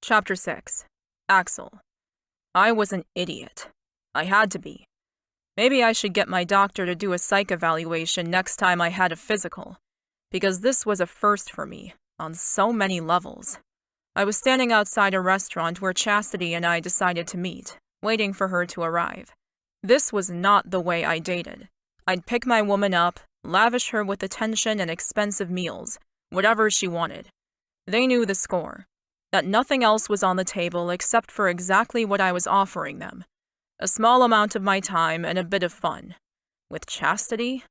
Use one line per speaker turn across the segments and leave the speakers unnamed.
Chapter 6. Axel. I was an idiot. I had to be. Maybe I should get my doctor to do a psych evaluation next time I had a physical, because this was a first for me, on so many levels. I was standing outside a restaurant where Chastity and I decided to meet, waiting for her to arrive. This was not the way I dated. I'd pick my woman up, lavish her with attention and expensive meals, whatever she wanted. They knew the score, that nothing else was on the table except for exactly what I was offering them. A small amount of my time and a bit of fun. With Chastity?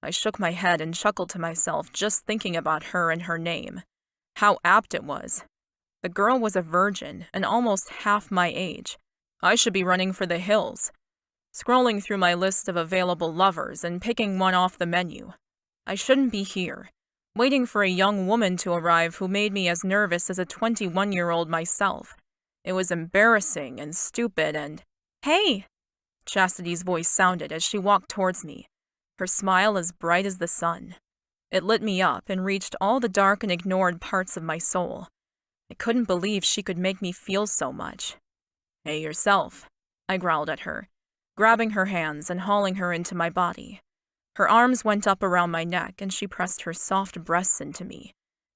I shook my head and chuckled to myself just thinking about her and her name. How apt it was. The girl was a virgin and almost half my age. I should be running for the hills. Scrolling through my list of available lovers and picking one off the menu. I shouldn't be here, waiting for a young woman to arrive who made me as nervous as a 21-year-old myself. It was embarrassing and stupid and... "Hey!" Chastity's voice sounded as she walked towards me, her smile as bright as the sun. It lit me up and reached all the dark and ignored parts of my soul. I couldn't believe she could make me feel so much. "Hey yourself," I growled at her, grabbing her hands and hauling her into my body. Her arms went up around my neck and she pressed her soft breasts into me,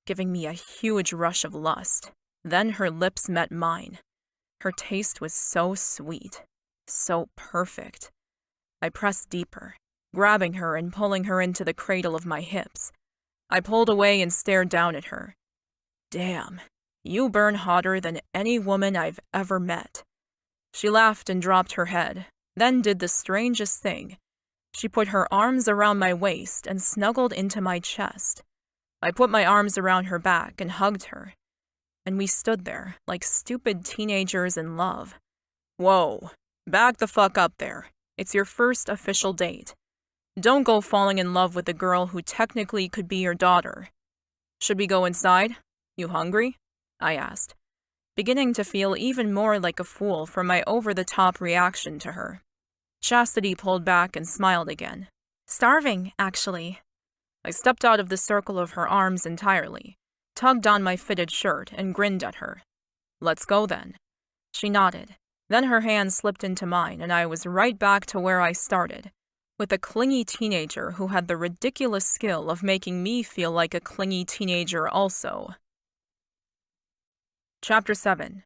giving me a huge rush of lust. Then her lips met mine. Her taste was so sweet, so perfect. I pressed deeper, grabbing her and pulling her into the cradle of my hips. I pulled away and stared down at her. "Damn, you burn hotter than any woman I've ever met." She laughed and dropped her head, then did the strangest thing. She put her arms around my waist and snuggled into my chest. I put my arms around her back and hugged her. And we stood there, like stupid teenagers in love. "Whoa, back the fuck up there. It's your first official date. Don't go falling in love with a girl who technically could be your daughter." "Should we go inside? You hungry?" I asked, beginning to feel even more like a fool for my over-the-top reaction to her. Chastity pulled back and smiled again. "Starving, actually." I stepped out of the circle of her arms entirely, tugged on my fitted shirt, and grinned at her. "Let's go then." She nodded. Then her hand slipped into mine, and I was right back to where I started, with a clingy teenager who had the ridiculous skill of making me feel like a clingy teenager also. Chapter 7.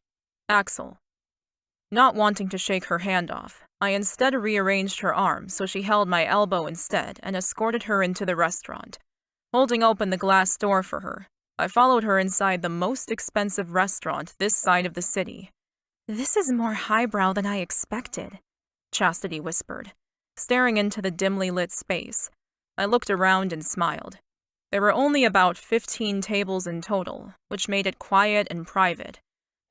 Axel. Not wanting to shake her hand off, I instead rearranged her arm so she held my elbow instead and escorted her into the restaurant. Holding open the glass door for her, I followed her inside the most expensive restaurant this side of the city. "This is more highbrow than I expected," Chastity whispered, staring into the dimly lit space. I looked around and smiled. There were only about 15 tables in total, which made it quiet and private.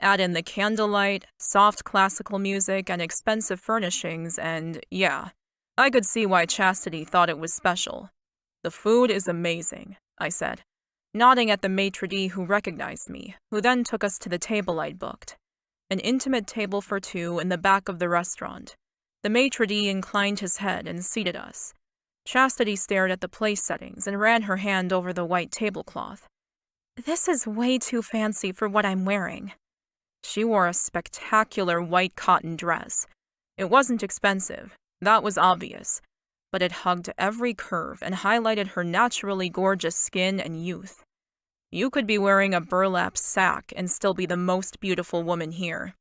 Add in the candlelight, soft classical music, and expensive furnishings, and yeah, I could see why Chastity thought it was special. "The food is amazing," I said, nodding at the maitre d' who recognized me, who then took us to the table I'd booked. An intimate table for two in the back of the restaurant. The maitre d' inclined his head and seated us. Chastity stared at the place settings and ran her hand over the white tablecloth. "This is way too fancy for what I'm wearing." She wore a spectacular white cotton dress. It wasn't expensive, that was obvious, but it hugged every curve and highlighted her naturally gorgeous skin and youth. You could be wearing a burlap sack and still be the most beautiful woman here.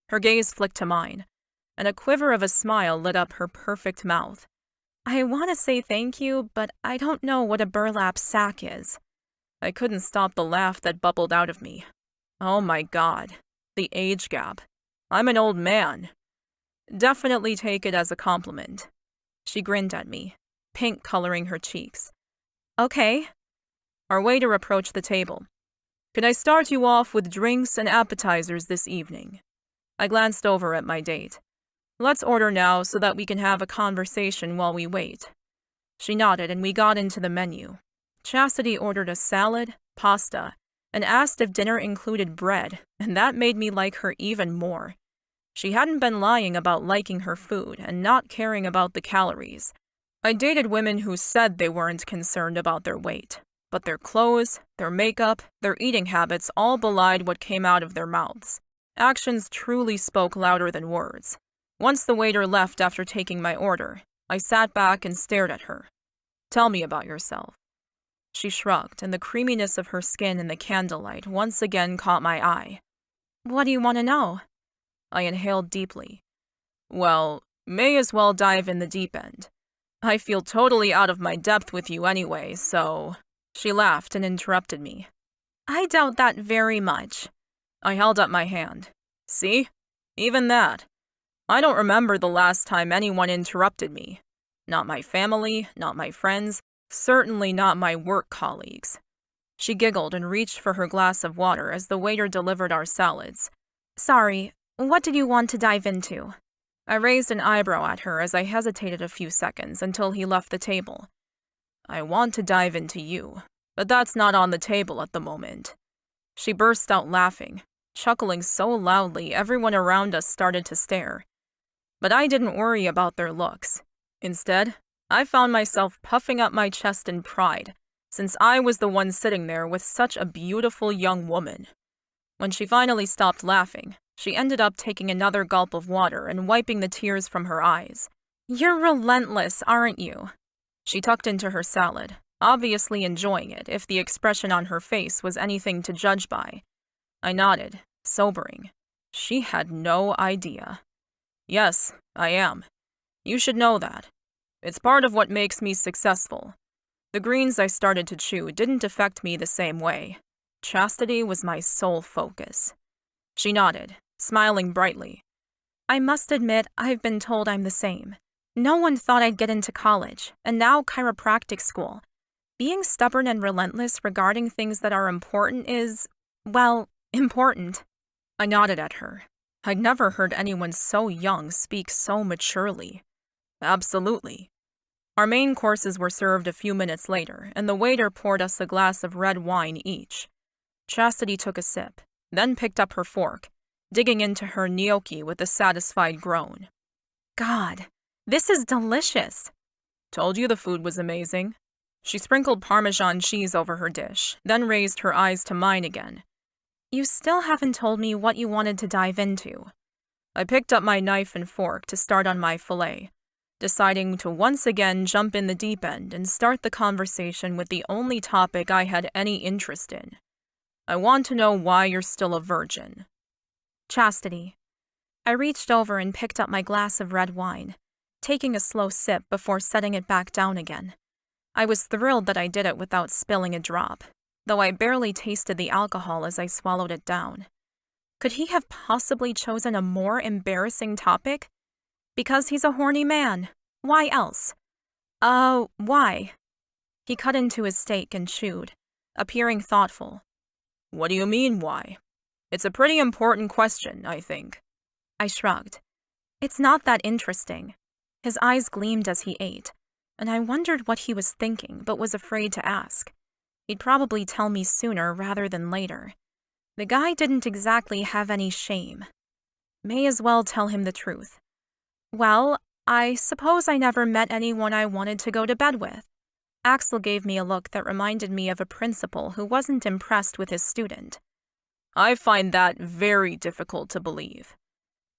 Her gaze flicked to mine, and a quiver of a smile lit up her perfect mouth. "I want to say thank you, but I don't know what a burlap sack is." I couldn't stop the laugh that bubbled out of me. Oh my God, the age gap. I'm an old man. Definitely take it as a compliment. She grinned at me, pink coloring her cheeks. "Okay." Our waiter approached the table. "Can I start you off with drinks and appetizers this evening?" I glanced over at my date. "Let's order now so that we can have a conversation while we wait." She nodded and we got into the menu. Chastity ordered a salad, pasta, and asked if dinner included bread, and that made me like her even more. She hadn't been lying about liking her food and not caring about the calories. I dated women who said they weren't concerned about their weight. But their clothes, their makeup, their eating habits all belied what came out of their mouths. Actions truly spoke louder than words. Once the waiter left after taking my order, I sat back and stared at her. "Tell me about yourself." She shrugged, and the creaminess of her skin in the candlelight once again caught my eye. "What do you want to know?" I inhaled deeply. "Well, may as well dive in the deep end. I feel totally out of my depth with you anyway, so—" She laughed and interrupted me. "I doubt that very much." I held up my hand. "See? Even that. I don't remember the last time anyone interrupted me. Not my family, not my friends, certainly not my work colleagues." She giggled and reached for her glass of water as the waiter delivered our salads. "Sorry, what did you want to dive into?" I raised an eyebrow at her as I hesitated a few seconds until he left the table. "I want to dive into you, but that's not on the table at the moment." She burst out laughing, chuckling so loudly everyone around us started to stare. But I didn't worry about their looks. Instead, I found myself puffing up my chest in pride, since I was the one sitting there with such a beautiful young woman. When she finally stopped laughing, she ended up taking another gulp of water and wiping the tears from her eyes. "You're relentless, aren't you?" She tucked into her salad, obviously enjoying it if the expression on her face was anything to judge by. I nodded, sobering. She had no idea. "Yes, I am. You should know that. It's part of what makes me successful." The greens I started to chew didn't affect me the same way. Chastity was my sole focus. She nodded, smiling brightly. "I must admit I've been told I'm the same. No one thought I'd get into college, and now chiropractic school. Being stubborn and relentless regarding things that are important is, well, important." I nodded at her. I'd never heard anyone so young speak so maturely. "Absolutely." Our main courses were served a few minutes later, and the waiter poured us a glass of red wine each. Chastity took a sip, then picked up her fork, digging into her gnocchi with a satisfied groan. "God, this is delicious." "Told you the food was amazing." She sprinkled Parmesan cheese over her dish, then raised her eyes to mine again. "You still haven't told me what you wanted to dive into." I picked up my knife and fork to start on my fillet, deciding to once again jump in the deep end and start the conversation with the only topic I had any interest in. "I want to know why you're still a virgin." "Chastity." I reached over and picked up my glass of red wine, taking a slow sip before setting it back down again. I was thrilled that I did it without spilling a drop, though I barely tasted the alcohol as I swallowed it down. Could he have possibly chosen a more embarrassing topic? Because he's a horny man. Why else? Why? He cut into his steak and chewed, appearing thoughtful. "What do you mean, why? It's a pretty important question, I think." I shrugged. "It's not that interesting." His eyes gleamed as he ate, and I wondered what he was thinking, but was afraid to ask. He'd probably tell me sooner rather than later. The guy didn't exactly have any shame. May as well tell him the truth. "Well, I suppose I never met anyone I wanted to go to bed with." Axel gave me a look that reminded me of a principal who wasn't impressed with his student. "I find that very difficult to believe."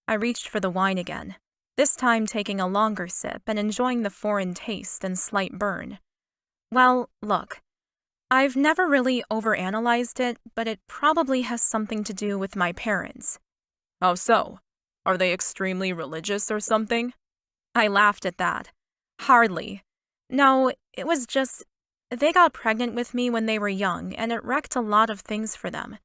I reached for the wine again, this time taking a longer sip and enjoying the foreign taste and slight burn. "Well, look, I've never really overanalyzed it, but it probably has something to do with my parents." "How so? Are they extremely religious or something?" I laughed at that. "Hardly. No, it was just, they got pregnant with me when they were young, and it wrecked a lot of things for them.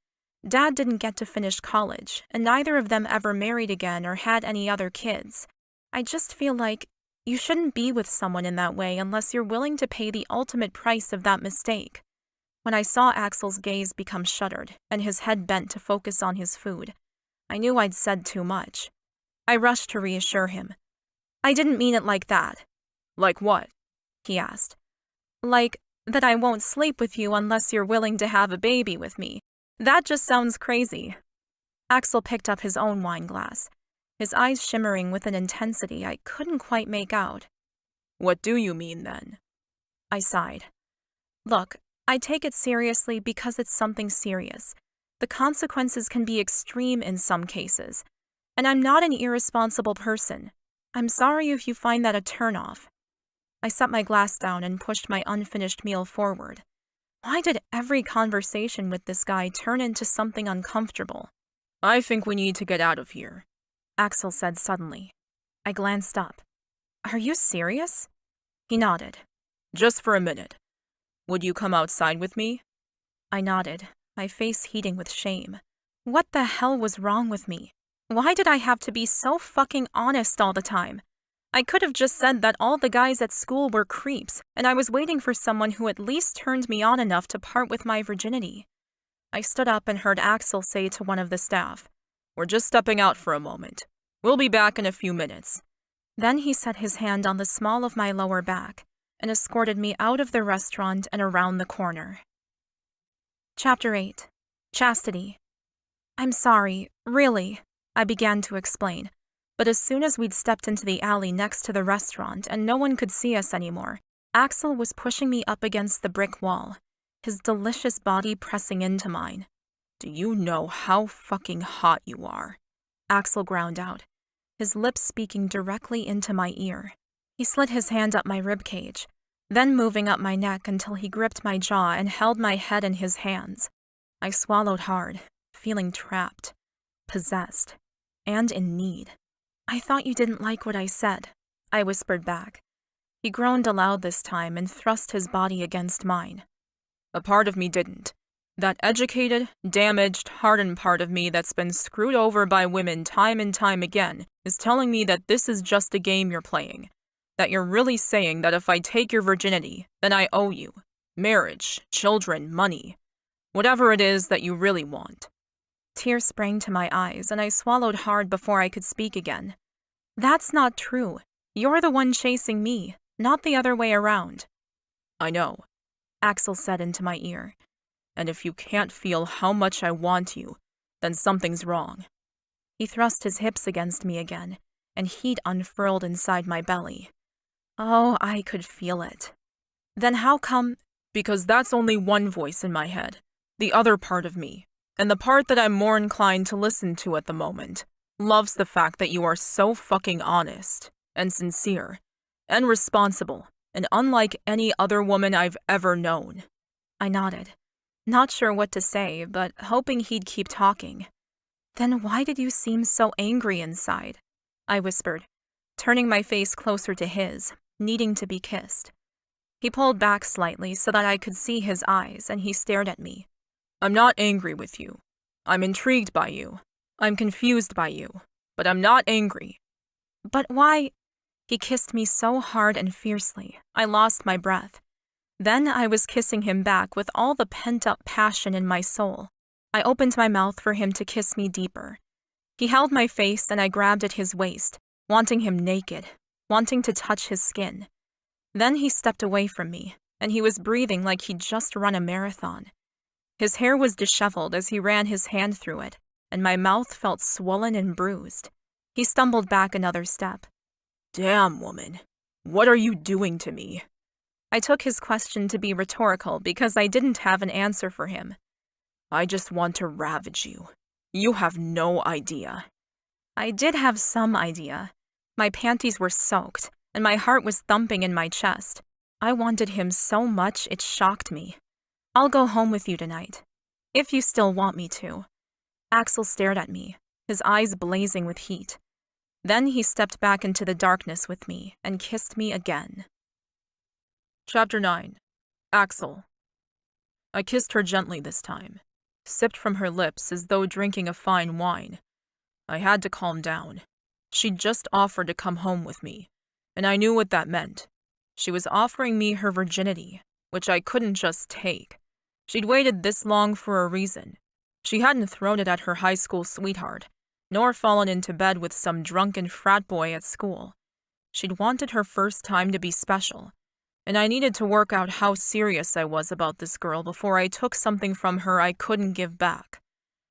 Dad didn't get to finish college, and neither of them ever married again or had any other kids. I just feel like you shouldn't be with someone in that way unless you're willing to pay the ultimate price of that mistake." When I saw Axel's gaze become shuttered and his head bent to focus on his food, I knew I'd said too much. I rushed to reassure him. "I didn't mean it like that." "Like what?" he asked. "Like that I won't sleep with you unless you're willing to have a baby with me. That just sounds crazy." Axel picked up his own wine glass, his eyes shimmering with an intensity I couldn't quite make out. "What do you mean, then?" I sighed. "Look, I take it seriously because it's something serious. The consequences can be extreme in some cases. And I'm not an irresponsible person. I'm sorry if you find that a turnoff. I set my glass down and pushed my unfinished meal forward. Why did every conversation with this guy turn into something uncomfortable? I think we need to get out of here, Axel said suddenly. I glanced up. Are you serious? He nodded. Just for a minute. Would you come outside with me? I nodded, my face heating with shame. What the hell was wrong with me? Why did I have to be so fucking honest all the time? I could have just said that all the guys at school were creeps, and I was waiting for someone who at least turned me on enough to part with my virginity. I stood up and heard Axel say to one of the staff, We're just stepping out for a moment. We'll be back in a few minutes. Then he set his hand on the small of my lower back and escorted me out of the restaurant and around the corner. Chapter 8. Chastity. I'm sorry, really, I began to explain. But as soon as we'd stepped into the alley next to the restaurant and no one could see us anymore, Axel was pushing me up against the brick wall, his delicious body pressing into mine. Do you know how fucking hot you are? Axel ground out, his lips speaking directly into my ear. He slid his hand up my ribcage, then moving up my neck until he gripped my jaw and held my head in his hands. I swallowed hard, feeling trapped, possessed, and in need. I thought you didn't like what I said, I whispered back. He groaned aloud this time and thrust his body against mine. A part of me didn't. That educated, damaged, hardened part of me that's been screwed over by women time and time again is telling me that this is just a game you're playing. That you're really saying that if I take your virginity, then I owe you. Marriage, children, money. Whatever it is that you really want. Tears sprang to my eyes, and I swallowed hard before I could speak again. That's not true. You're the one chasing me, not the other way around. I know, Axel said into my ear. And if you can't feel how much I want you, then something's wrong. He thrust his hips against me again, and heat unfurled inside my belly. Oh, I could feel it. Then how come? Because that's only one voice in my head, the other part of me. And the part that I'm more inclined to listen to at the moment loves the fact that you are so fucking honest and sincere and responsible and unlike any other woman I've ever known. I nodded, not sure what to say, but hoping he'd keep talking. Then why did you seem so angry inside? I whispered, turning my face closer to his, needing to be kissed. He pulled back slightly so that I could see his eyes, and he stared at me. I'm not angry with you. I'm intrigued by you. I'm confused by you. But I'm not angry. But why? He kissed me so hard and fiercely, I lost my breath. Then I was kissing him back with all the pent-up passion in my soul. I opened my mouth for him to kiss me deeper. He held my face and I grabbed at his waist, wanting him naked, wanting to touch his skin. Then he stepped away from me, and he was breathing like he'd just run a marathon. His hair was disheveled as he ran his hand through it, and my mouth felt swollen and bruised. He stumbled back another step. Damn, woman. What are you doing to me? I took his question to be rhetorical because I didn't have an answer for him. I just want to ravage you. You have no idea. I did have some idea. My panties were soaked, and my heart was thumping in my chest. I wanted him so much it shocked me. I'll go home with you tonight, if you still want me to. Axel stared at me, his eyes blazing with heat. Then he stepped back into the darkness with me and kissed me again. Chapter 9. Axel. I kissed her gently this time, sipped from her lips as though drinking a fine wine. I had to calm down. She'd just offered to come home with me, and I knew what that meant. She was offering me her virginity, which I couldn't just take. She'd waited this long for a reason. She hadn't thrown it at her high school sweetheart, nor fallen into bed with some drunken frat boy at school. She'd wanted her first time to be special, and I needed to work out how serious I was about this girl before I took something from her I couldn't give back.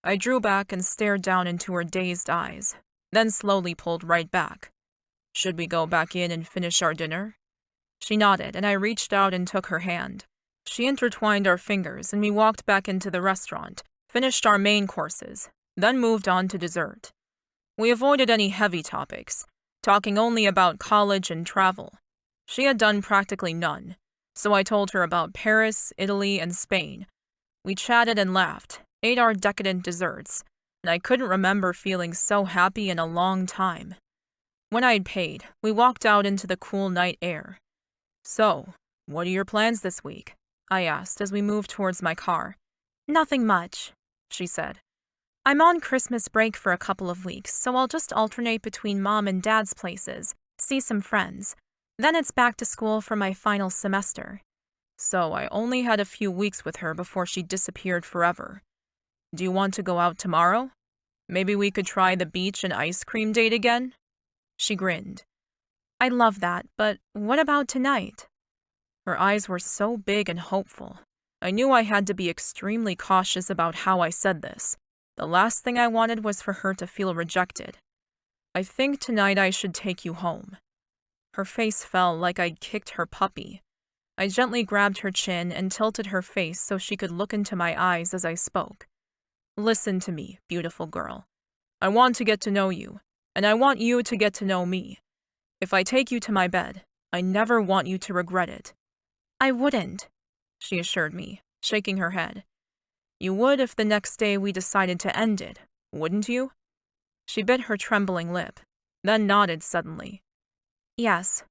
I drew back and stared down into her dazed eyes, then slowly pulled right back. Should we go back in and finish our dinner? She nodded, and I reached out and took her hand. She intertwined our fingers and we walked back into the restaurant, finished our main courses, then moved on to dessert. We avoided any heavy topics, talking only about college and travel. She had done practically none, so I told her about Paris, Italy, and Spain. We chatted and laughed, ate our decadent desserts, and I couldn't remember feeling so happy in a long time. When I'd paid, we walked out into the cool night air. "So, what are your plans this week?" I asked as we moved towards my car. "Nothing much," she said. "I'm on Christmas break for a couple of weeks, so I'll just alternate between Mom and Dad's places, see some friends. Then it's back to school for my final semester." So I only had a few weeks with her before she disappeared forever. "Do you want to go out tomorrow? Maybe we could try the beach and ice cream date again?" She grinned. "I love that, but what about tonight?" Her eyes were so big and hopeful. I knew I had to be extremely cautious about how I said this. The last thing I wanted was for her to feel rejected. "I think tonight I should take you home." Her face fell like I'd kicked her puppy. I gently grabbed her chin and tilted her face so she could look into my eyes as I spoke. "Listen to me, beautiful girl. I want to get to know you, and I want you to get to know me. If I take you to my bed, I never want you to regret it." "I wouldn't," she assured me, shaking her head. "You would if the next day we decided to end it, wouldn't you?" She bit her trembling lip, then nodded suddenly. "Yes."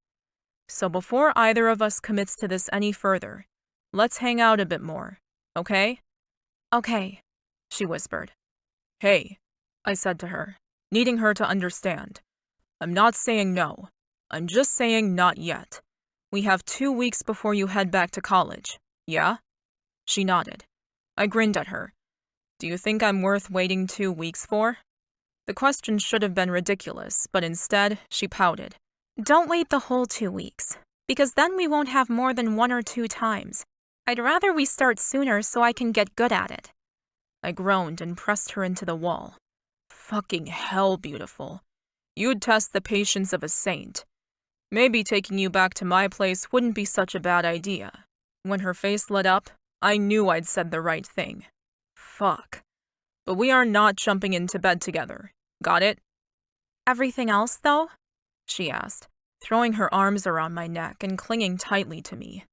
"So before either of us commits to this any further, let's hang out a bit more, okay?" "Okay," she whispered. "Hey," I said to her, needing her to understand. "I'm not saying no. I'm just saying not yet. We have 2 weeks before you head back to college, yeah?" She nodded. I grinned at her. "Do you think I'm worth waiting 2 weeks for?" The question should have been ridiculous, but instead, she pouted. "Don't wait the whole 2 weeks, because then we won't have more than 1 or 2 times. I'd rather we start sooner so I can get good at it." I groaned and pressed her into the wall. "Fucking hell, beautiful. You'd test the patience of a saint. Maybe taking you back to my place wouldn't be such a bad idea." When her face lit up, I knew I'd said the right thing. Fuck. But we are not jumping into bed together. Got it? "Everything else, though?" she asked, throwing her arms around my neck and clinging tightly to me.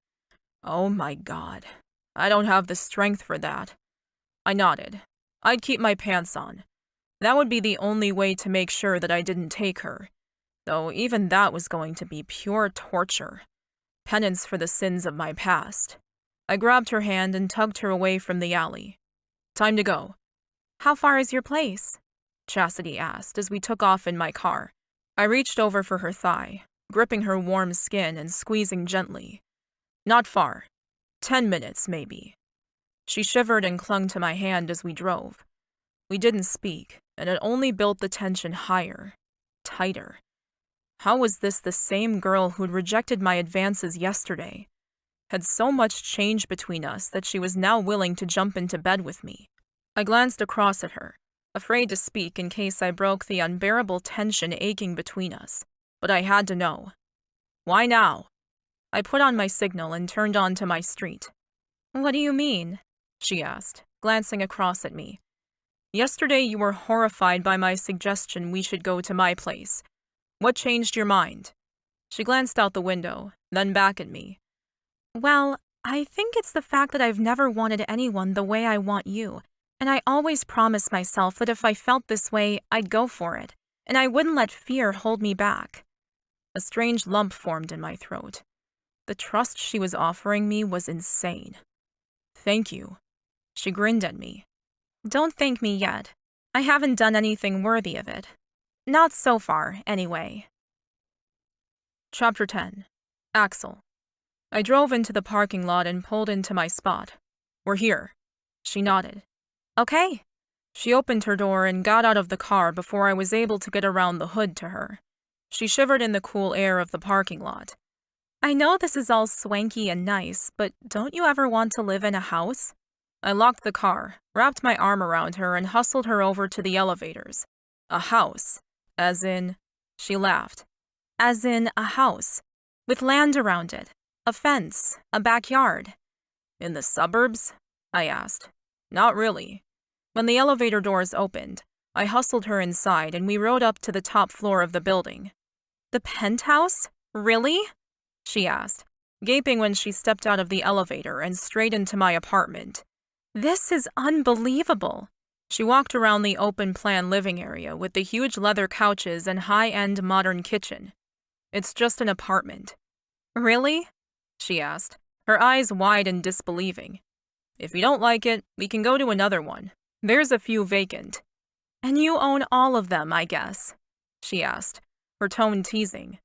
"Oh my God. I don't have the strength for that." I nodded. I'd keep my pants on. That would be the only way to make sure that I didn't take her. Though even that was going to be pure torture. Penance for the sins of my past. I grabbed her hand and tugged her away from the alley. "Time to go." "How far is your place?" Chastity asked as we took off in my car. I reached over for her thigh, gripping her warm skin and squeezing gently. "Not far. 10 minutes, maybe." She shivered and clung to my hand as we drove. We didn't speak, and it only built the tension higher, tighter. How was this the same girl who'd rejected my advances yesterday? Had so much changed between us that she was now willing to jump into bed with me. I glanced across at her, afraid to speak in case I broke the unbearable tension aching between us. But I had to know. "Why now?" I put on my signal and turned onto my street. "What do you mean?" she asked, glancing across at me. "Yesterday you were horrified by my suggestion we should go to my place. What changed your mind?" She glanced out the window, then back at me. "Well, I think it's the fact that I've never wanted anyone the way I want you, and I always promised myself that if I felt this way, I'd go for it, and I wouldn't let fear hold me back." A strange lump formed in my throat. The trust she was offering me was insane. "Thank you." She grinned at me. "Don't thank me yet. I haven't done anything worthy of it. Not so far, anyway." Chapter 10. Axel. I drove into the parking lot and pulled into my spot. "We're here." She nodded. "Okay." She opened her door and got out of the car before I was able to get around the hood to her. She shivered in the cool air of the parking lot. "I know this is all swanky and nice, but don't you ever want to live in a house?" I locked the car, wrapped my arm around her, and hustled her over to the elevators. "A house? As in—" She laughed. "As in a house. With land around it. A fence. A backyard." In the suburbs? I asked. Not really. When the elevator doors opened, I hustled her inside and we rode up to the top floor of the building. The penthouse? Really? She asked, gaping when she stepped out of the elevator and straight into my apartment. This is unbelievable. She walked around the open-plan living area with the huge leather couches and high-end modern kitchen. It's just an apartment. Really? She asked, her eyes wide and disbelieving. If you don't like it, we can go to another one. There's a few vacant. And you own all of them, I guess? She asked, her tone teasing.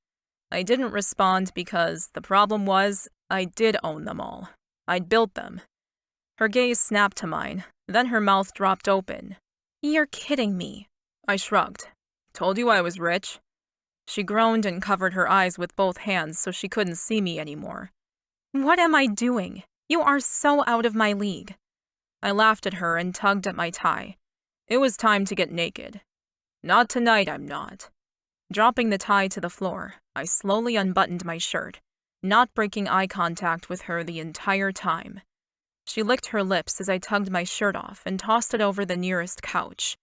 I didn't respond because the problem was I did own them all. I'd built them. Her gaze snapped to mine, then her mouth dropped open. You're kidding me. I shrugged. Told you I was rich. She groaned and covered her eyes with both hands so she couldn't see me anymore. What am I doing? You are so out of my league. I laughed at her and tugged at my tie. It was time to get naked. Not tonight, I'm not. Dropping the tie to the floor, I slowly unbuttoned my shirt, not breaking eye contact with her the entire time. She licked her lips as I tugged my shirt off and tossed it over the nearest couch.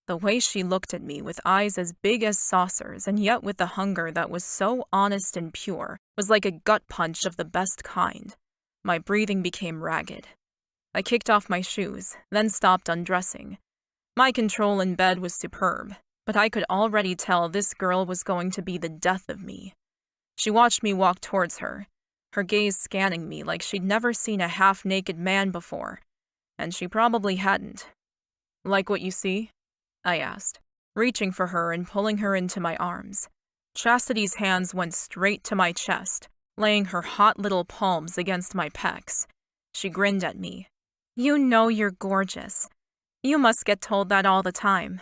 The way she looked at me with eyes as big as saucers and yet with the hunger that was so honest and pure was like a gut punch of the best kind. My breathing became ragged. I kicked off my shoes, then stopped undressing. My control in bed was superb, but I could already tell this girl was going to be the death of me. She watched me walk towards her, her gaze scanning me like she'd never seen a half-naked man before, and she probably hadn't. Like what you see? I asked, reaching for her and pulling her into my arms. Chastity's hands went straight to my chest, laying her hot little palms against my pecs. She grinned at me. You know you're gorgeous. You must get told that all the time.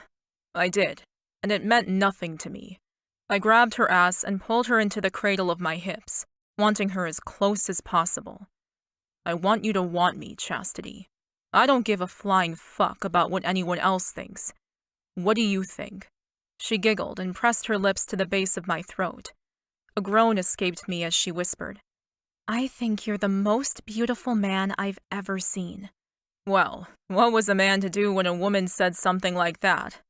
I did, and it meant nothing to me. I grabbed her ass and pulled her into the cradle of my hips, wanting her as close as possible. I want you to want me, Chastity. I don't give a flying fuck about what anyone else thinks. What do you think? She giggled and pressed her lips to the base of my throat. A groan escaped me as she whispered, I think you're the most beautiful man I've ever seen. Well, what was a man to do when a woman said something like that?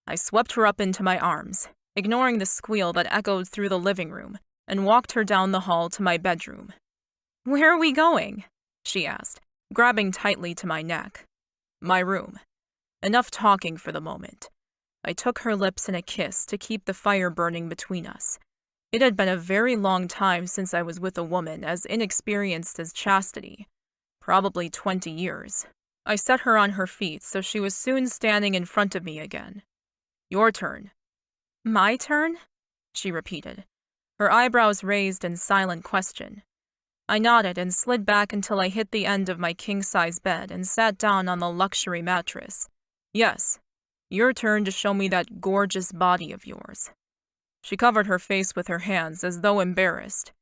I swept her up into my arms, ignoring the squeal that echoed through the living room, and walked her down the hall to my bedroom. Where are we going? She asked, grabbing tightly to my neck. My room. Enough talking for the moment. I took her lips in a kiss to keep the fire burning between us. It had been a very long time since I was with a woman as inexperienced as Chastity. Probably 20 years. I set her on her feet so she was soon standing in front of me again. Your turn. My turn? She repeated, her eyebrows raised in silent question. I nodded and slid back until I hit the end of my king-size bed and sat down on the luxury mattress. Yes, your turn to show me that gorgeous body of yours. She covered her face with her hands as though embarrassed.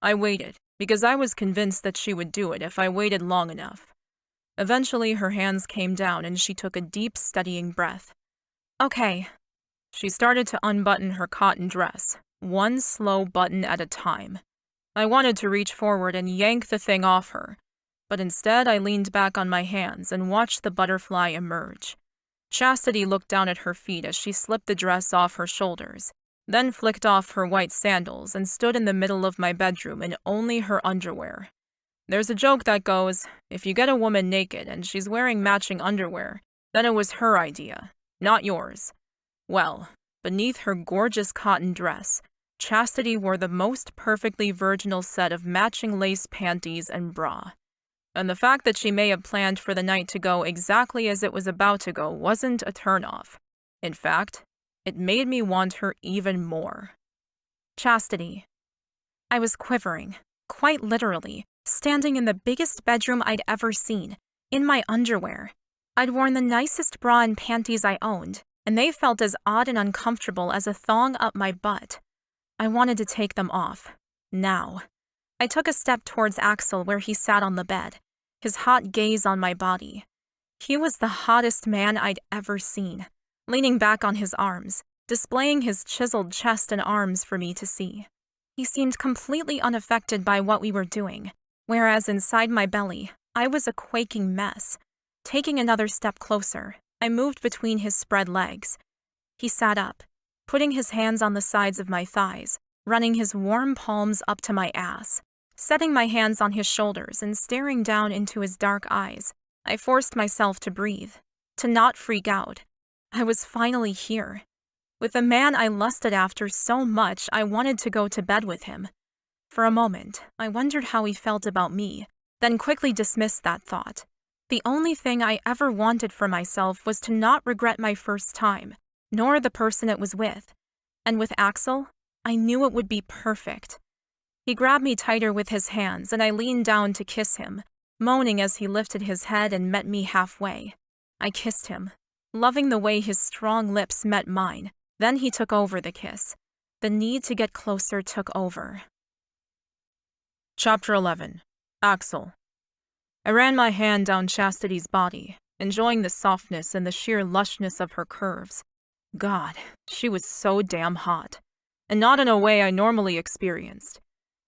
I waited, because I was convinced that she would do it if I waited long enough. Eventually, her hands came down and she took a deep, steadying breath. Okay. She started to unbutton her cotton dress, one slow button at a time. I wanted to reach forward and yank the thing off her, but instead I leaned back on my hands and watched the butterfly emerge. Chastity looked down at her feet as she slipped the dress off her shoulders, then flicked off her white sandals and stood in the middle of my bedroom in only her underwear. There's a joke that goes, if you get a woman naked and she's wearing matching underwear, then it was her idea, not yours. Well, beneath her gorgeous cotton dress, Chastity wore the most perfectly virginal set of matching lace panties and bra. And the fact that she may have planned for the night to go exactly as it was about to go wasn't a turnoff. In fact, it made me want her even more. Chastity. I was quivering, quite literally, standing in the biggest bedroom I'd ever seen, in my underwear. I'd worn the nicest bra and panties I owned, and they felt as odd and uncomfortable as a thong up my butt. I wanted to take them off. Now. I took a step towards Axel where he sat on the bed, his hot gaze on my body. He was the hottest man I'd ever seen, leaning back on his arms, displaying his chiseled chest and arms for me to see. He seemed completely unaffected by what we were doing, whereas inside my belly, I was a quaking mess. Taking another step closer, I moved between his spread legs. He sat up, putting his hands on the sides of my thighs, running his warm palms up to my ass. Setting my hands on his shoulders and staring down into his dark eyes, I forced myself to breathe, to not freak out. I was finally here. With the man I lusted after so much, I wanted to go to bed with him. For a moment, I wondered how he felt about me, then quickly dismissed that thought. The only thing I ever wanted for myself was to not regret my first time, nor the person it was with. And with Axel, I knew it would be perfect. He grabbed me tighter with his hands, and I leaned down to kiss him, moaning as he lifted his head and met me halfway. I kissed him, loving the way his strong lips met mine. Then he took over the kiss. The need to get closer took over.
Chapter 11. Axel. I ran my hand down Chastity's body, enjoying the softness and the sheer lushness of her curves. God, she was so damn hot, and not in a way I normally experienced.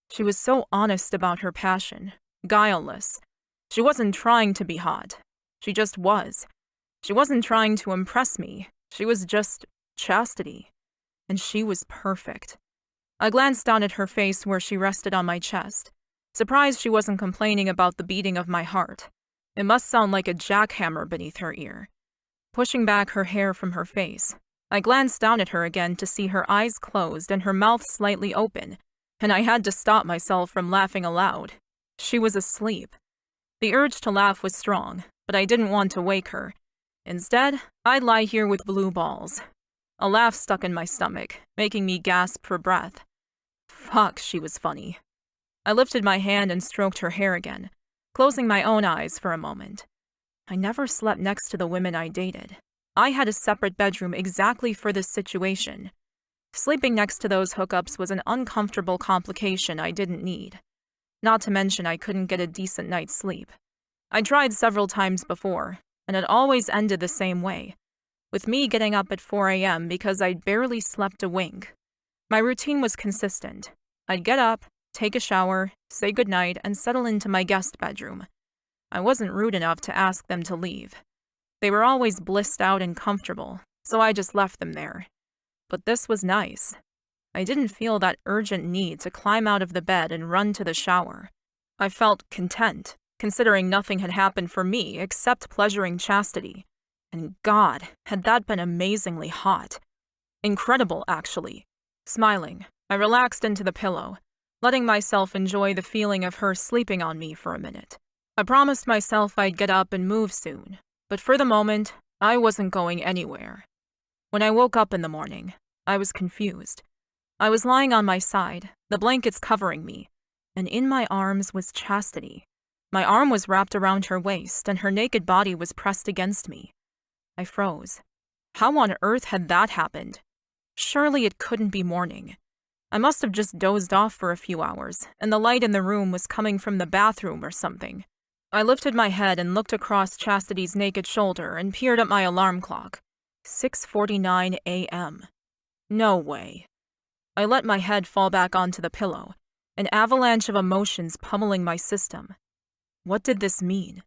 She was so honest about her passion, guileless. She wasn't trying to be hot. She just was. She wasn't trying to impress me. She was just Chastity. And she was perfect. I glanced down at her face where she rested on my chest, surprised she wasn't complaining about the beating of my heart. It must sound like a jackhammer beneath her ear. Pushing back her hair from her face, I glanced down at her again to see her eyes closed and her mouth slightly open, and I had to stop myself from laughing aloud. She was asleep. The urge to laugh was strong, but I didn't want to wake her. Instead, I'd lie here with blue balls. A laugh stuck in my stomach, making me gasp for breath. Fuck, she was funny. I lifted my hand and stroked her hair again, closing my own eyes for a moment. I never slept next to the women I dated. I had a separate bedroom exactly for this situation. Sleeping next to those hookups was an uncomfortable complication I didn't need. Not to mention I couldn't get a decent night's sleep. I tried several times before, and it always ended the same way, with me getting up at 4 a.m. because I'd barely slept a wink. My routine was consistent. I'd get up, take a shower, say goodnight, and settle into my guest bedroom. I wasn't rude enough to ask them to leave. They were always blissed out and comfortable, so I just left them there. But this was nice. I didn't feel that urgent need to climb out of the bed and run to the shower. I felt content, considering nothing had happened for me except pleasuring Chastity. And God, had that been amazingly hot. Incredible, actually. Smiling, I relaxed into the pillow, letting myself enjoy the feeling of her sleeping on me for a minute. I promised myself I'd get up and move soon, but for the moment, I wasn't going anywhere. When I woke up in the morning, I was confused. I was lying on my side, the blankets covering me, and in my arms was Chastity. My arm was wrapped around her waist, and her naked body was pressed against me. I froze. How on earth had that happened? Surely it couldn't be morning. I must have just dozed off for a few hours, and the light in the room was coming from the bathroom or something. I lifted my head and looked across Chastity's naked shoulder and peered at my alarm clock. 6:49 a.m. No way. I let my head fall back onto the pillow, an avalanche of emotions pummeling my system. What did this mean?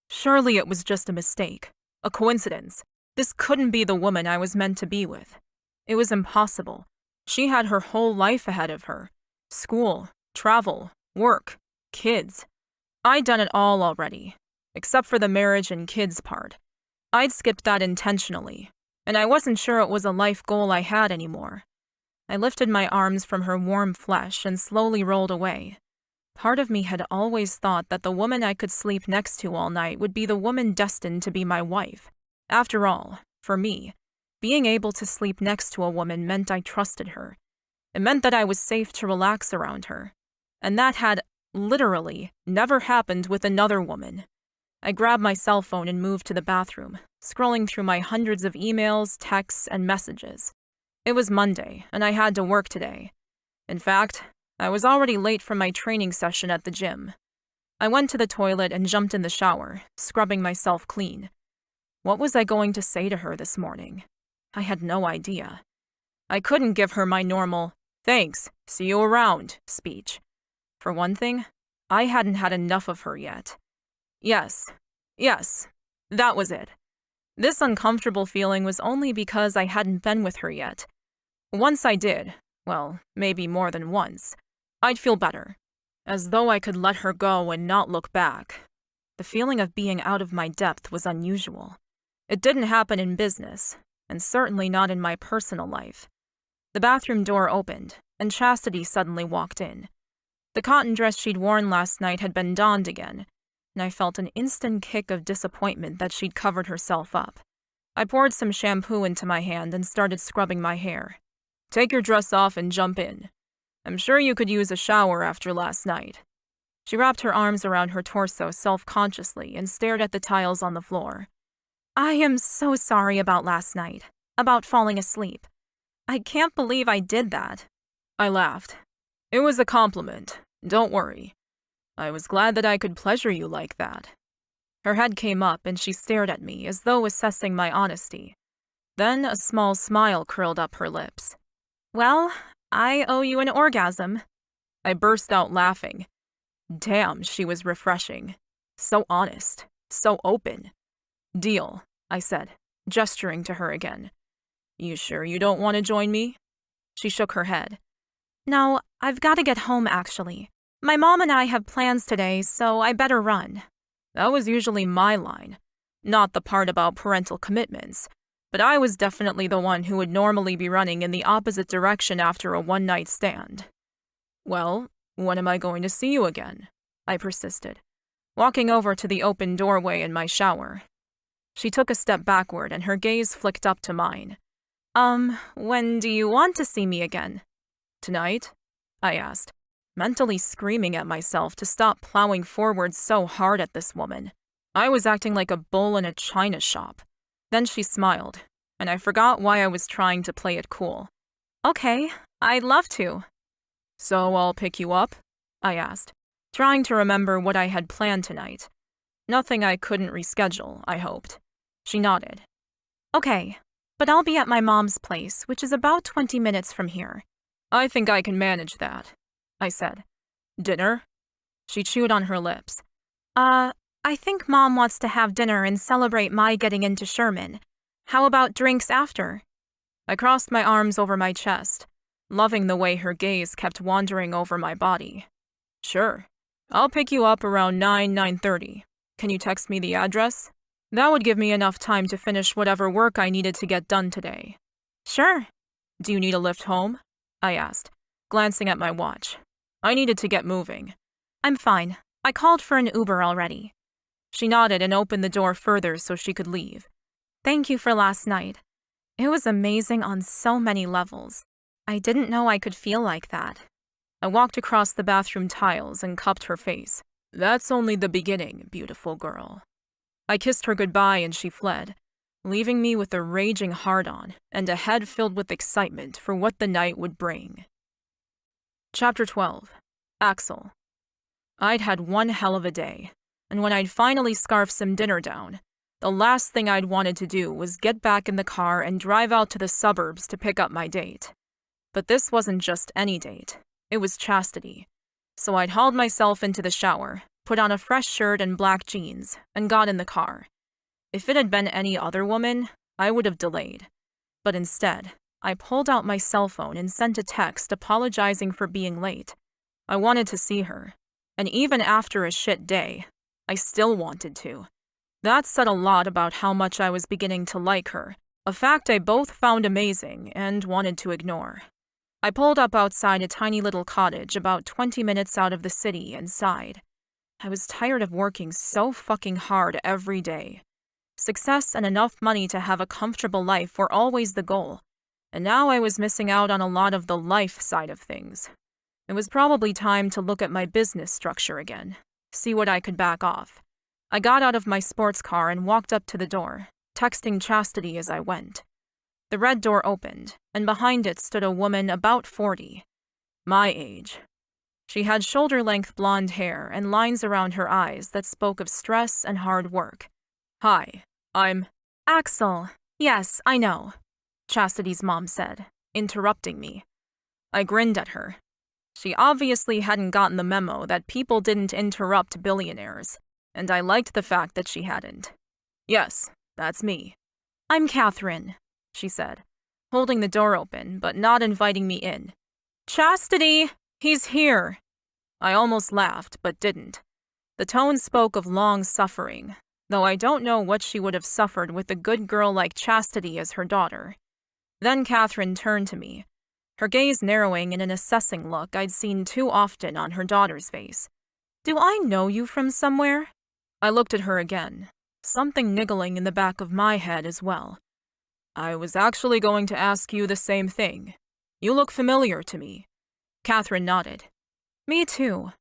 Surely it was just a mistake. A coincidence. This couldn't be the woman I was meant to be with. It was impossible. She had her whole life ahead of her. School, travel, work, kids. I'd done it all already, except for the marriage and kids part. I'd skipped that intentionally, and I wasn't sure it was a life goal I had anymore. I lifted my arms from her warm flesh and slowly rolled away. Part of me had always thought that the woman I could sleep next to all night would be the woman destined to be my wife. After all, for me, being able to sleep next to a woman meant I trusted her. It meant that I was safe to relax around her. And that had, literally, never happened with another woman. I grabbed my cell phone and moved to the bathroom, scrolling through my hundreds of emails, texts, and messages. It was Monday, and I had to work today. In fact, I was already late for my training session at the gym. I went to the toilet and jumped in the shower, scrubbing myself clean. What was I going to say to her this morning? I had no idea. I couldn't give her my normal, "Thanks, see you around," speech. For one thing, I hadn't had enough of her yet. Yes, yes, that was it. This uncomfortable feeling was only because I hadn't been with her yet. Once I did, well, maybe more than once, I'd feel better, as though I could let her go and not look back. The feeling of being out of my depth was unusual. It didn't happen in business, and certainly not in my personal life. The bathroom door opened, and Chastity suddenly walked in. The cotton dress she'd worn last night had been donned again, and I felt an instant kick of disappointment that she'd covered herself up. I poured some shampoo into my hand and started scrubbing my hair. "Take your dress off and jump in. I'm sure you could use a shower after last night." She wrapped her arms around her torso self-consciously and stared at the tiles on the floor. "I am so sorry about last night, about falling asleep. I can't believe I did that." I laughed. "It was a compliment. Don't worry. I was glad that I could pleasure you like that." Her head came up and she stared at me as though assessing my honesty. Then a small smile curled up her lips. "Well, I owe you an orgasm." I burst out laughing. Damn, she was refreshing. So honest. So open. "Deal," I said, gesturing to her again. "You sure you don't want to join me?" She shook her head. "No, I've got to get home, actually. My mom and I have plans today, so I better run." That was usually my line. Not the part about parental commitments, but I was definitely the one who would normally be running in the opposite direction after a one-night stand. "Well, when am I going to see you again?" I persisted, walking over to the open doorway in my shower. She took a step backward and her gaze flicked up to mine. When do you want to see me again?" "Tonight?" I asked, mentally screaming at myself to stop plowing forward so hard at this woman. I was acting like a bull in a china shop. Then she smiled, and I forgot why I was trying to play it cool. "Okay, I'd love to." "So I'll pick you up?" I asked, trying to remember what I had planned tonight. Nothing I couldn't reschedule, I hoped. She nodded. "Okay, but I'll be at my mom's place, which is about 20 minutes from here." "I think I can manage that," I said. "Dinner?" She chewed on her lips. I think Mom wants to have dinner and celebrate my getting into Sherman. How about drinks after?" I crossed my arms over my chest, loving the way her gaze kept wandering over my body. "Sure. I'll pick you up around 9:30. Can you text me the address? That would give me enough time to finish whatever work I needed to get done today." "Sure." "Do you need a lift home?" I asked, glancing at my watch. I needed to get moving. "I'm fine. I called for an Uber already." She nodded and opened the door further so she could leave. "Thank you for last night. It was amazing on so many levels. I didn't know I could feel like that." I walked across the bathroom tiles and cupped her face. "That's only the beginning, beautiful girl." I kissed her goodbye and she fled, leaving me with a raging heart-on and a head filled with excitement for what the night would bring. Chapter 12. Axel. I'd had one hell of a day, and when I'd finally scarfed some dinner down, the last thing I'd wanted to do was get back in the car and drive out to the suburbs to pick up my date. But this wasn't just any date. It was Chastity. So I'd hauled myself into the shower, put on a fresh shirt and black jeans, and got in the car. If it had been any other woman, I would have delayed. But instead, I pulled out my cell phone and sent a text apologizing for being late. I wanted to see her, and even after a shit day, I still wanted to. That said a lot about how much I was beginning to like her, a fact I both found amazing and wanted to ignore. I pulled up outside a tiny little cottage about 20 minutes out of the city and sighed. I was tired of working so fucking hard every day. Success and enough money to have a comfortable life were always the goal, and now I was missing out on a lot of the life side of things. It was probably time to look at my business structure again, see what I could back off. I got out of my sports car and walked up to the door, texting Chastity as I went. The red door opened, and behind it stood a woman about 40. My age. She had shoulder-length blonde hair and lines around her eyes that spoke of stress and hard work. "Hi, I'm..." "Axel. Yes, I know," Chastity's mom said, interrupting me. I grinned at her. She obviously hadn't gotten the memo that people didn't interrupt billionaires.
and I liked the fact that she hadn't. Yes, that's me.
I'm Catherine, she said, holding the door open but not inviting me in. Chastity, he's here.
I almost laughed, but didn't. The tone spoke of long suffering, though I don't know what she would have suffered with a good girl like Chastity as her daughter. Then Catherine turned to me, her gaze narrowing in an assessing look I'd seen too often on her daughter's face.
Do I know you from somewhere?
I looked at her again, something niggling in the back of my head as well. I was actually going to ask you the same thing. You look familiar to me. Catherine nodded.
Me too,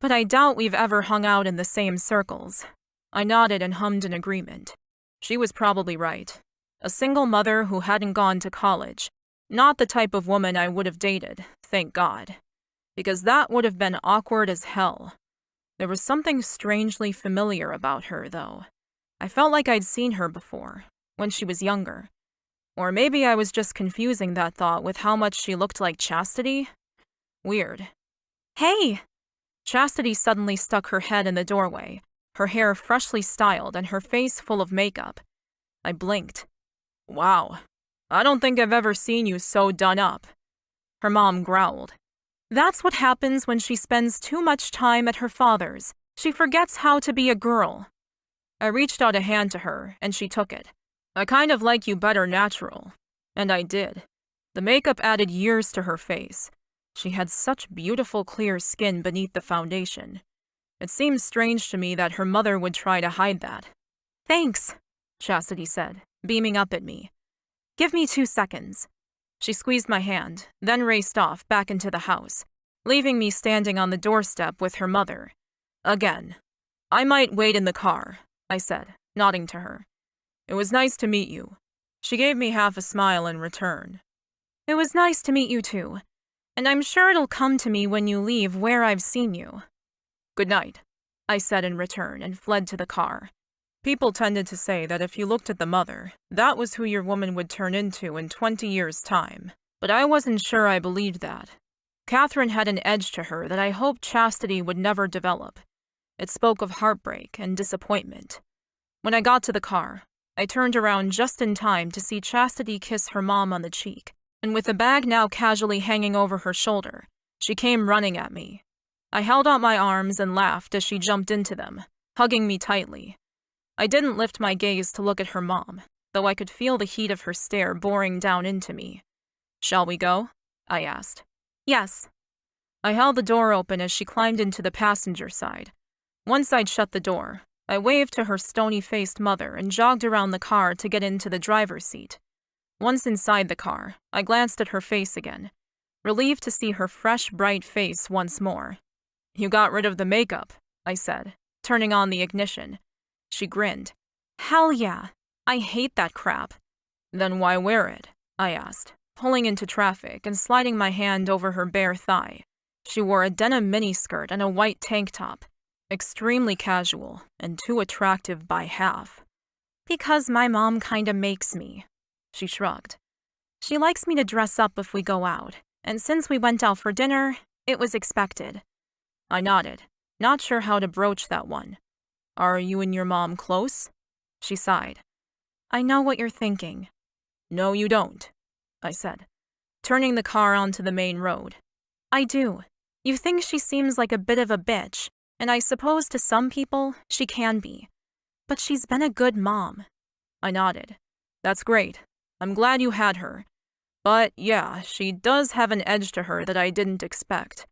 but I doubt we've ever hung out in the same circles.
I nodded and hummed in agreement. She was probably right. A single mother who hadn't gone to college. Not the type of woman I would have dated, thank God. Because that would have been awkward as hell. There was something strangely familiar about her, though. I felt like I'd seen her before, when she was younger. Or maybe I was just confusing that thought with how much she looked like Chastity. Weird.
Hey!
Chastity suddenly stuck her head in the doorway, her hair freshly styled and her face full of makeup. I blinked. Wow, I don't think I've ever seen you so done up. Her mom growled.
That's what happens when she spends too much time at her father's. She forgets how to be a girl.
I reached out a hand to her, and she took it. I kind of like you better natural. And I did. The makeup added years to her face. She had such beautiful clear skin beneath the foundation. It seemed strange to me that her mother would try to hide that.
Thanks,
Chastity said, beaming up at me.
Give me 2 seconds.
She squeezed my hand, then raced off back into the house, leaving me standing on the doorstep with her mother. Again. I might wait in the car, I said, nodding to her. It was nice to meet you. She gave me half a smile in return.
It was nice to meet you too, and I'm sure it'll come to me when you leave where I've seen you.
Good night, I said in return and fled to the car. People tended to say that if you looked at the mother, that was who your woman would turn into in 20 years' time. But I wasn't sure I believed that. Catherine had an edge to her that I hoped Chastity would never develop. It spoke of heartbreak and disappointment. When I got to the car, I turned around just in time to see Chastity kiss her mom on the cheek, and with the bag now casually hanging over her shoulder, she came running at me. I held out my arms and laughed as she jumped into them, hugging me tightly. I didn't lift my gaze to look at her mom, though I could feel the heat of her stare boring down into me. Shall we go? I asked.
Yes.
I held the door open as she climbed into the passenger side. Once I'd shut the door, I waved to her stony-faced mother and jogged around the car to get into the driver's seat. Once inside the car, I glanced at her face again, relieved to see her fresh, bright face once more. You got rid of the makeup, I said, turning on the ignition. She grinned.
Hell yeah. I hate that crap.
Then why wear it? I asked, pulling into traffic and sliding my hand over her bare thigh. She wore a denim miniskirt and a white tank top. Extremely casual and too attractive by half.
Because my mom kinda makes me.
She shrugged.
She likes me to dress up if we go out, and since we went out for dinner, it was expected.
I nodded, not sure how to broach that one. Are you and your mom close? She sighed.
I know what you're thinking.
No, you don't, I said, turning the car onto the main road.
I do. You think she seems like a bit of a bitch, and I suppose to some people she can be. But she's been a good mom.
I nodded. That's great. I'm glad you had her. But yeah, she does have an edge to her that I didn't expect.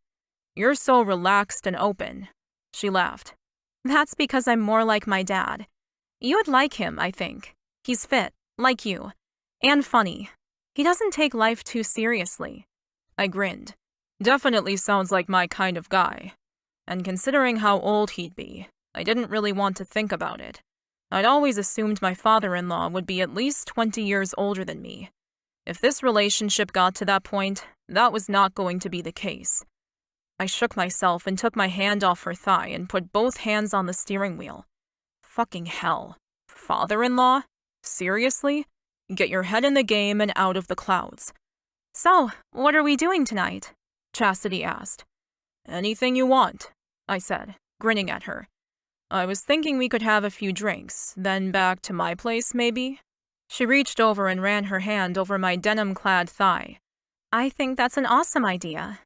You're so relaxed and open. She laughed.
That's because I'm more like my dad. You would like him, I think. He's fit, like you. And funny. He doesn't take life too seriously.
I grinned. Definitely sounds like my kind of guy. And considering how old he'd be, I didn't really want to think about it. I'd always assumed my father-in-law would be at least 20 years older than me. If this relationship got to that point, that was not going to be the case. I shook myself and took my hand off her thigh and put both hands on the steering wheel. Fucking hell. Father-in-law? Seriously? Get your head in the game and out of the clouds.
So, what are we doing tonight?
Chastity asked. Anything you want, I said, grinning at her. I was thinking we could have a few drinks, then back to my place, maybe? She reached over and ran her hand over my denim-clad thigh.
I think that's an awesome idea.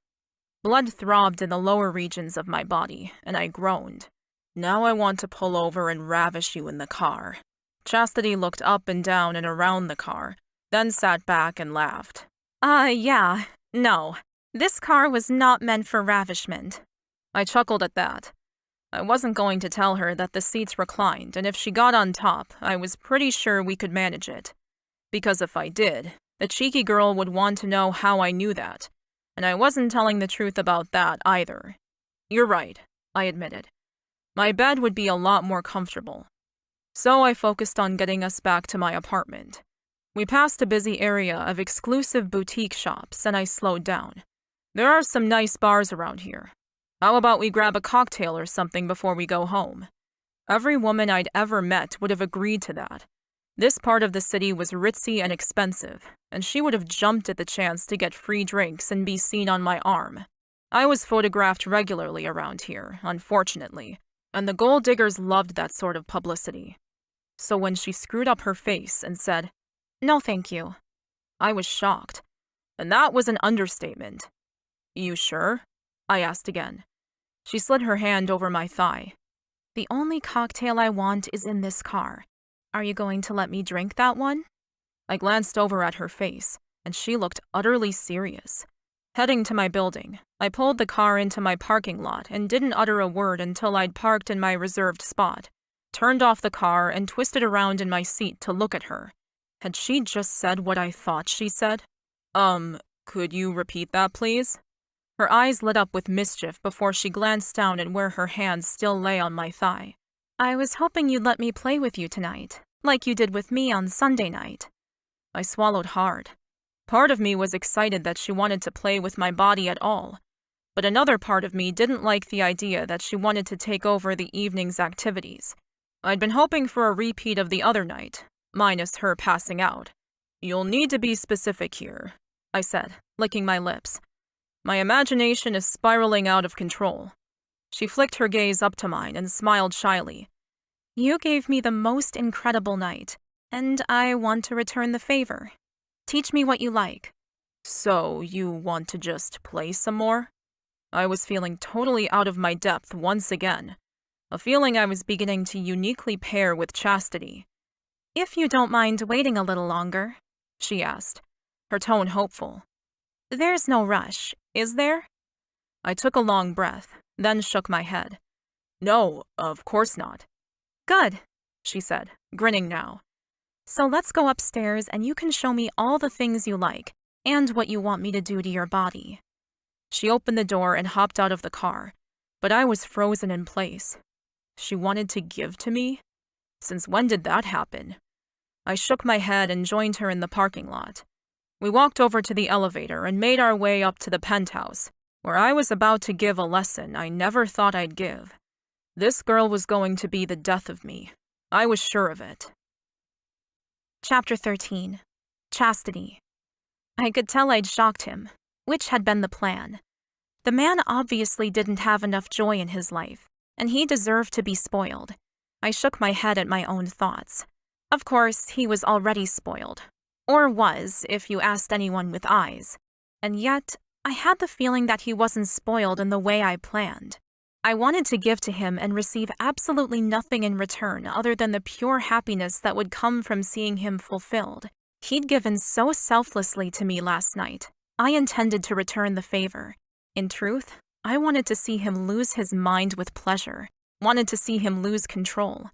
Blood throbbed in the lower regions of my body, and I groaned. Now I want to pull over and ravish you in the car. Chastity looked up and down and around the car, then sat back and laughed.
Yeah, no. This car was not meant for ravishment.
I chuckled at that. I wasn't going to tell her that the seats reclined, and if she got on top, I was pretty sure we could manage it. Because if I did, the cheeky girl would want to know how I knew that, and I wasn't telling the truth about that either. You're right, I admitted. My bed would be a lot more comfortable. So I focused on getting us back to my apartment. We passed a busy area of exclusive boutique shops, and I slowed down. There are some nice bars around here. How about we grab a cocktail or something before we go home? Every woman I'd ever met would have agreed to that. This part of the city was ritzy and expensive, and she would have jumped at the chance to get free drinks and be seen on my arm. I was photographed regularly around here, unfortunately, and the gold diggers loved that sort of publicity. So when she screwed up her face and said,
"No, thank you,"
I was shocked, and that was an understatement. You sure? I asked again. She slid her hand over my thigh.
"The only cocktail I want is in this car. Are you going to let me drink that one?"
I glanced over at her face, and she looked utterly serious. Heading to my building, I pulled the car into my parking lot and didn't utter a word until I'd parked in my reserved spot, turned off the car and twisted around in my seat to look at her. Had she just said what I thought she said? Could you repeat that, please? Her eyes lit up with mischief before she glanced down at where her hand still lay on my thigh.
"I was hoping you'd let me play with you tonight, like you did with me on Sunday night."
I swallowed hard. Part of me was excited that she wanted to play with my body at all, but another part of me didn't like the idea that she wanted to take over the evening's activities. I'd been hoping for a repeat of the other night, minus her passing out. "You'll need to be specific here," I said, licking my lips. "My imagination is spiraling out of control." She flicked her gaze up to mine and smiled shyly.
"You gave me the most incredible night, and I want to return the favor. Teach me what you like."
"So, you want to just play some more?" I was feeling totally out of my depth once again, a feeling I was beginning to uniquely pair with Chastity.
"If you don't mind waiting a little longer," she asked, her tone hopeful. "There's no rush, is there?"
I took a long breath, then shook my head. "No, of course not."
"Good,"
she said, grinning now.
"So let's go upstairs and you can show me all the things you like and what you want me to do to your body."
She opened the door and hopped out of the car, but I was frozen in place. She wanted to give to me? Since when did that happen? I shook my head and joined her in the parking lot. We walked over to the elevator and made our way up to the penthouse, where I was about to give a lesson I never thought I'd give. This girl was going to be the death of me. I was sure of it.
Chapter 13. Chastity. I could tell I'd shocked him, which had been the plan. The man obviously didn't have enough joy in his life, and he deserved to be spoiled. I shook my head at my own thoughts. Of course, he was already spoiled. Or was, if you asked anyone with eyes. And yet, I had the feeling that he wasn't spoiled in the way I planned. I wanted to give to him and receive absolutely nothing in return other than the pure happiness that would come from seeing him fulfilled. He'd given so selflessly to me last night. I intended to return the favor. In truth, I wanted to see him lose his mind with pleasure. Wanted to see him lose control.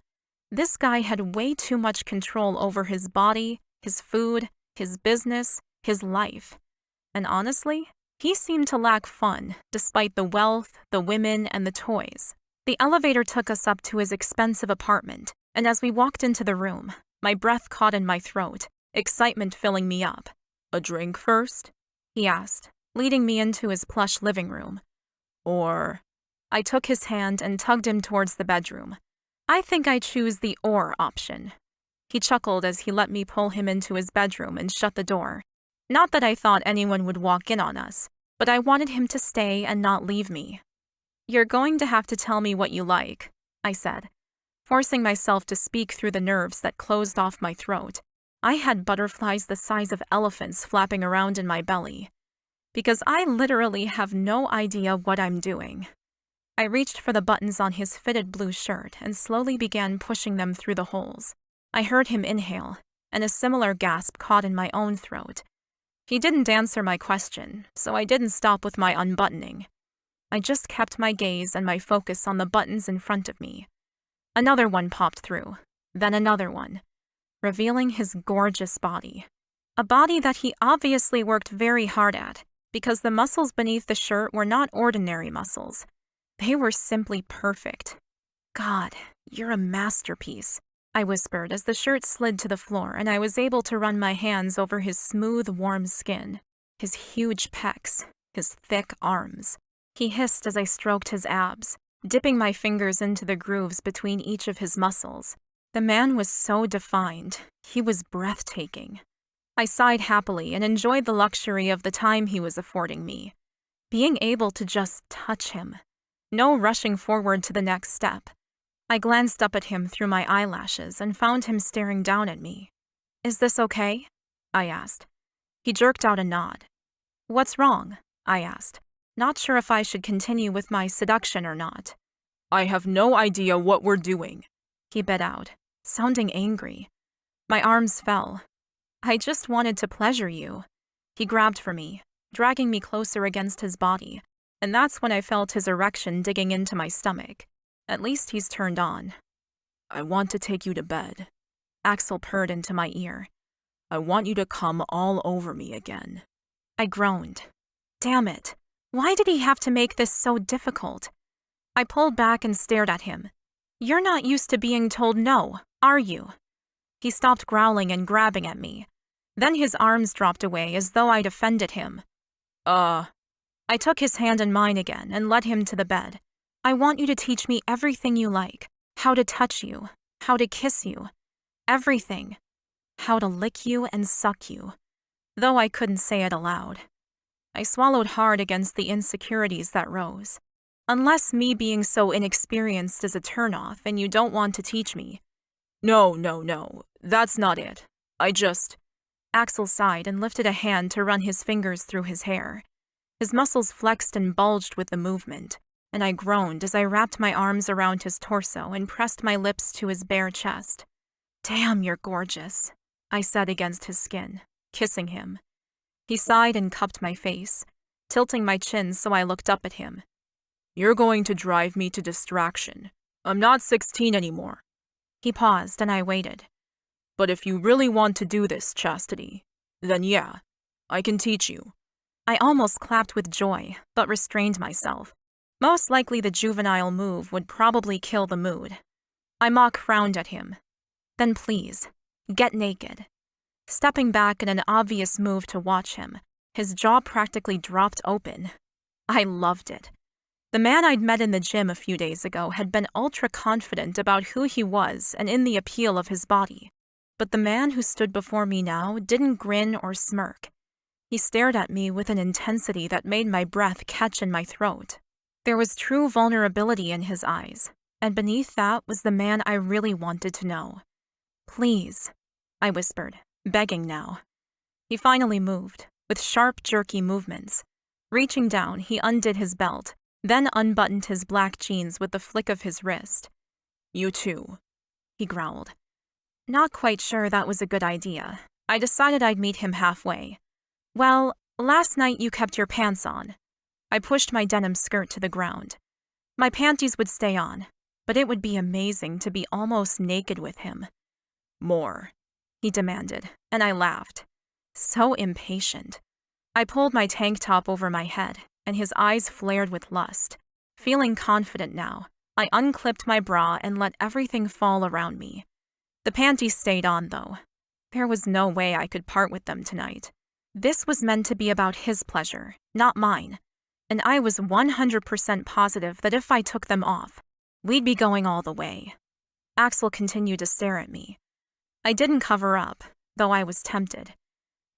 This guy had way too much control over his body, his food, his business, his life. And honestly, he seemed to lack fun, despite the wealth, the women, and the toys. The elevator took us up to his expensive apartment, and as we walked into the room, my breath caught in my throat, excitement filling me up.
"A drink first?"
he asked, leading me into his plush living room.
"Or—"
I took his hand and tugged him towards the bedroom. "I think I choose the or option." He chuckled as he let me pull him into his bedroom and shut the door. Not that I thought anyone would walk in on us, but I wanted him to stay and not leave me. "You're going to have to tell me what you like," I said, forcing myself to speak through the nerves that closed off my throat. I had butterflies the size of elephants flapping around in my belly, because I literally have no idea what I'm doing. I reached for the buttons on his fitted blue shirt and slowly began pushing them through the holes. I heard him inhale, and a similar gasp caught in my own throat. He didn't answer my question, so I didn't stop with my unbuttoning. I just kept my gaze and my focus on the buttons in front of me. Another one popped through, then another one, revealing his gorgeous body. A body that he obviously worked very hard at, because the muscles beneath the shirt were not ordinary muscles. They were simply perfect. God, you're a masterpiece, I whispered as the shirt slid to the floor and I was able to run my hands over his smooth, warm skin, his huge pecs, his thick arms. He hissed as I stroked his abs, dipping my fingers into the grooves between each of his muscles. The man was so defined. He was breathtaking. I sighed happily and enjoyed the luxury of the time he was affording me. Being able to just touch him. No rushing forward to the next step. I glanced up at him through my eyelashes and found him staring down at me. "Is this okay?" I asked. He jerked out a nod. "What's wrong?" I asked, not sure if I should continue with my seduction or not.
"I have no idea what we're doing,"
he bit out, sounding angry. My arms fell. "I just wanted to pleasure you." He grabbed for me, dragging me closer against his body, and that's when I felt his erection digging into my stomach. At least he's turned on.
"I want to take you to bed,"
Axel purred into my ear.
"I want you to come all over me again."
I groaned. Damn it. Why did he have to make this so difficult? I pulled back and stared at him. "You're not used to being told no, are you?" He stopped growling and grabbing at me. Then his arms dropped away as though I'd offended him. I took his hand in mine again and led him to the bed. "I want you to teach me everything you like. How to touch you, how to kiss you, everything. How to lick you and suck you." Though I couldn't say it aloud. I swallowed hard against the insecurities that rose. Unless me being so inexperienced is a turnoff and you don't want to teach me.
No, that's not it.
Axel sighed and lifted a hand to run his fingers through his hair. His muscles flexed and bulged with the movement, and I groaned as I wrapped my arms around his torso and pressed my lips to his bare chest. "Damn, you're gorgeous," I said against his skin, kissing him. He sighed and cupped my face, tilting my chin so I looked up at him.
"You're going to drive me to distraction. I'm not 16 anymore."
He paused and I waited.
"But if you really want to do this, Chastity, then yeah, I can teach you."
I almost clapped with joy, but restrained myself. Most likely the juvenile move would probably kill the mood. I mock frowned at him. "Then please, get naked." Stepping back in an obvious move to watch him, his jaw practically dropped open. I loved it. The man I'd met in the gym a few days ago had been ultra-confident about who he was and in the appeal of his body. But the man who stood before me now didn't grin or smirk. He stared at me with an intensity that made my breath catch in my throat. There was true vulnerability in his eyes, and beneath that was the man I really wanted to know. "Please," I whispered, begging now. He finally moved, with sharp, jerky movements. Reaching down, he undid his belt, then unbuttoned his black jeans with the flick of his wrist.
"You too,"
he growled. Not quite sure that was a good idea. I decided I'd meet him halfway. "Well, last night you kept your pants on." I pushed my denim skirt to the ground. My panties would stay on, but it would be amazing to be almost naked with him.
"More,"
he demanded, and I laughed. So impatient. I pulled my tank top over my head, and his eyes flared with lust. Feeling confident now, I unclipped my bra and let everything fall around me. The panties stayed on, though. There was no way I could part with them tonight. This was meant to be about his pleasure, not mine, and I was 100% positive that if I took them off, we'd be going all the way. Axel continued to stare at me. I didn't cover up, though I was tempted.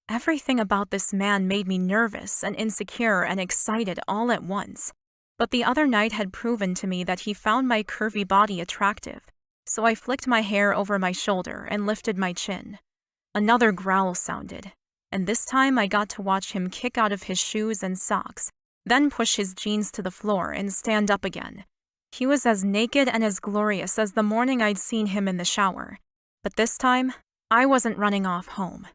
Everything about this man made me nervous and insecure and excited all at once. But the other night had proven to me that he found my curvy body attractive, so I flicked my hair over my shoulder and lifted my chin. Another growl sounded, and this time I got to watch him kick out of his shoes and socks, then push his jeans to the floor and stand up again. He was as naked and as glorious as the morning I'd seen him in the shower, but this time, I wasn't running off home.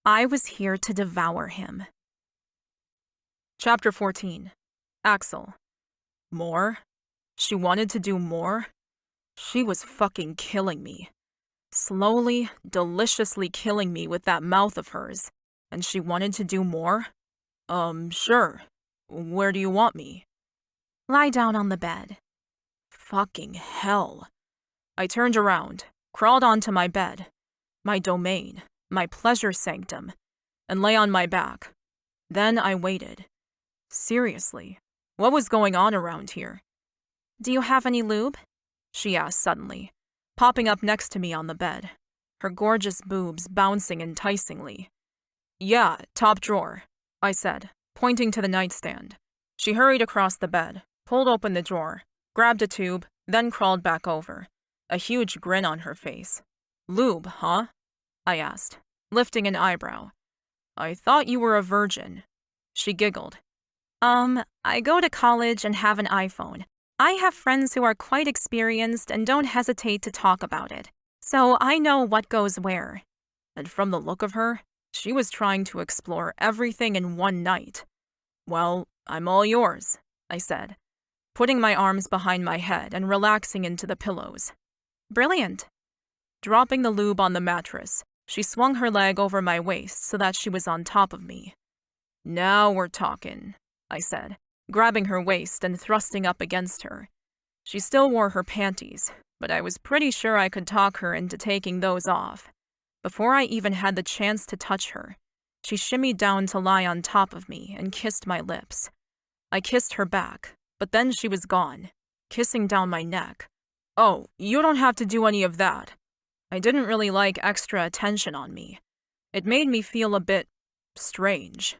I was here to devour him.
Chapter 14. Axel. More? She wanted to do more? She was fucking killing me. Slowly, deliciously killing me with that mouth of hers. And she wanted to do more? Sure. Where do you want me?
Lie down on the bed.
Fucking hell. I turned around, crawled onto my bed, my domain, my pleasure sanctum, and lay on my back. Then I waited. Seriously, what was going on around here?
Do you have any lube?
She asked suddenly, popping up next to me on the bed, her gorgeous boobs bouncing enticingly. Yeah, top drawer, I said, pointing to the nightstand. She hurried across the bed, pulled open the drawer, grabbed a tube, then crawled back over, a huge grin on her face. Lube, huh? I asked, lifting an eyebrow. I thought you were a virgin. She giggled.
I go to college and have an iPhone. I have friends who are quite experienced and don't hesitate to talk about it, so I know what goes where.
And from the look of her, she was trying to explore everything in one night. Well, I'm all yours, I said, putting my arms behind my head and relaxing into the pillows.
Brilliant.
Dropping the lube on the mattress, she swung her leg over my waist so that she was on top of me. Now we're talking, I said, grabbing her waist and thrusting up against her. She still wore her panties, but I was pretty sure I could talk her into taking those off. Before I even had the chance to touch her, she shimmied down to lie on top of me and kissed my lips. I kissed her back, but then she was gone, kissing down my neck. Oh, you don't have to do any of that. I didn't really like extra attention on me. It made me feel a bit strange.